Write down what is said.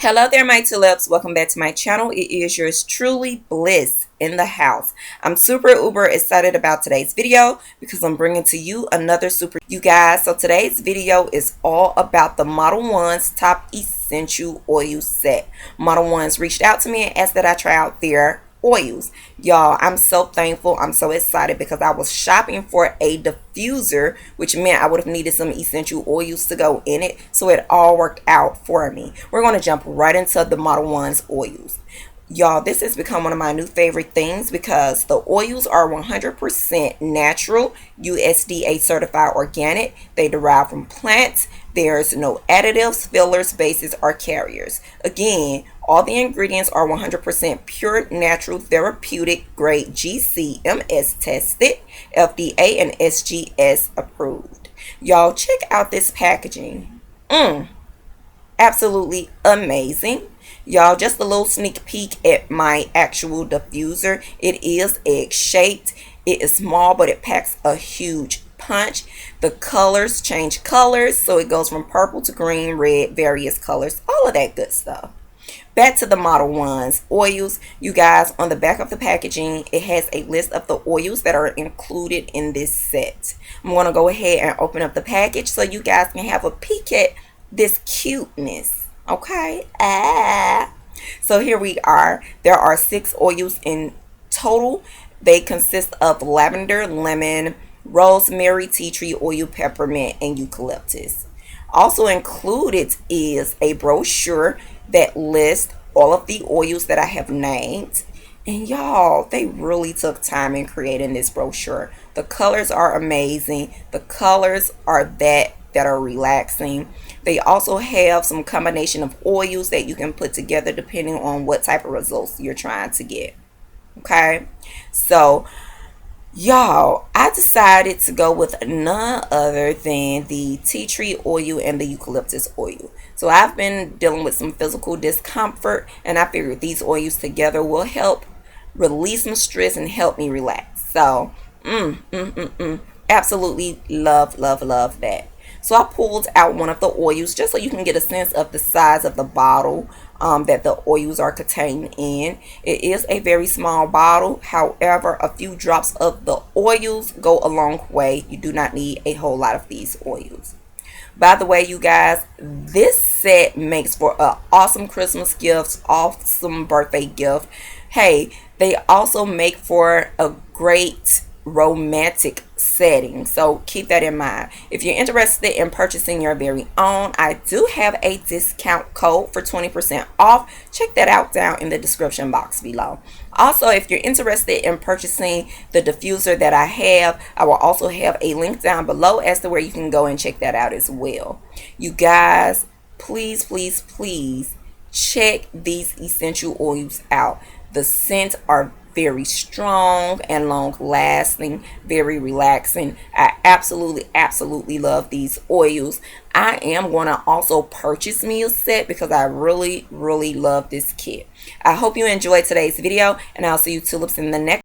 Hello there, my tulips. Welcome back to my channel. It is yours truly, Bliss, in the house. I'm super uber excited about today's video because I'm bringing to you another super you guys. So today's video is all about the Modelones Top Essential Oil Set. Modelones reached out to me and asked that I try out their oils. Y'all, I'm so thankful. I'm so excited because I was shopping for a diffuser, which meant I would have needed some essential oils to go in it, so it all worked out for me. We're going to jump right into the Modelones oils. Y'all, this has become one of my new favorite things because the oils are 100% natural, USDA certified organic. They derive from plants. There's no additives, fillers, bases, or carriers. Again, all the ingredients are 100% pure, natural, therapeutic grade GCMS tested, FDA and SGS approved. Y'all, check out this packaging. Absolutely amazing. Y'all, just a little sneak peek at my actual diffuser. It is egg shaped. It is small, but it packs a huge punch. The colors change colors, so it goes from purple to green, red, various colors, all of that good stuff. Back to the Modelones oils, you guys. On the back of the packaging, it has a list of the oils that are included in this set. I'm going to go ahead and open up the package so you guys can have a peek at this cuteness. Okay, so here we are. There are 6 oils in total. They consist of lavender, lemon, rosemary, tea tree oil, peppermint, and eucalyptus. Also included is a brochure that lists all of the oils that I have named. And y'all, they really took time in creating this brochure. The colors are amazing. The colors are that are relaxing. They also have some combination of oils that you can put together depending on what type of results you're trying to get. Okay, so y'all, I decided to go with none other than the tea tree oil and the eucalyptus oil. So I've been dealing with some physical discomfort, and I figured these oils together will help release some stress and help me relax. So absolutely love that. So I pulled out one of the oils just so you can get a sense of the size of the bottle that the oils are contained in. It is a very small bottle. However, a few drops of the oils go a long way. You do not need a whole lot of these oils. By the way, you guys, this set makes for an awesome Christmas gift, awesome birthday gift. Hey, they also make for a great romantic setting, so keep that in mind. If you're interested in purchasing your very own, I do have a discount code for 20% off. Check that out down in the description box below. Also, if you're interested in purchasing the diffuser that I have, I will also have a link down below as to where you can go and check that out as well. You guys, please check these essential oils out. The scents are very strong and long lasting, very relaxing. I absolutely love these oils. I am going to also purchase me a set because I really love this kit. I hope you enjoyed today's video, and I'll see you tulips in the next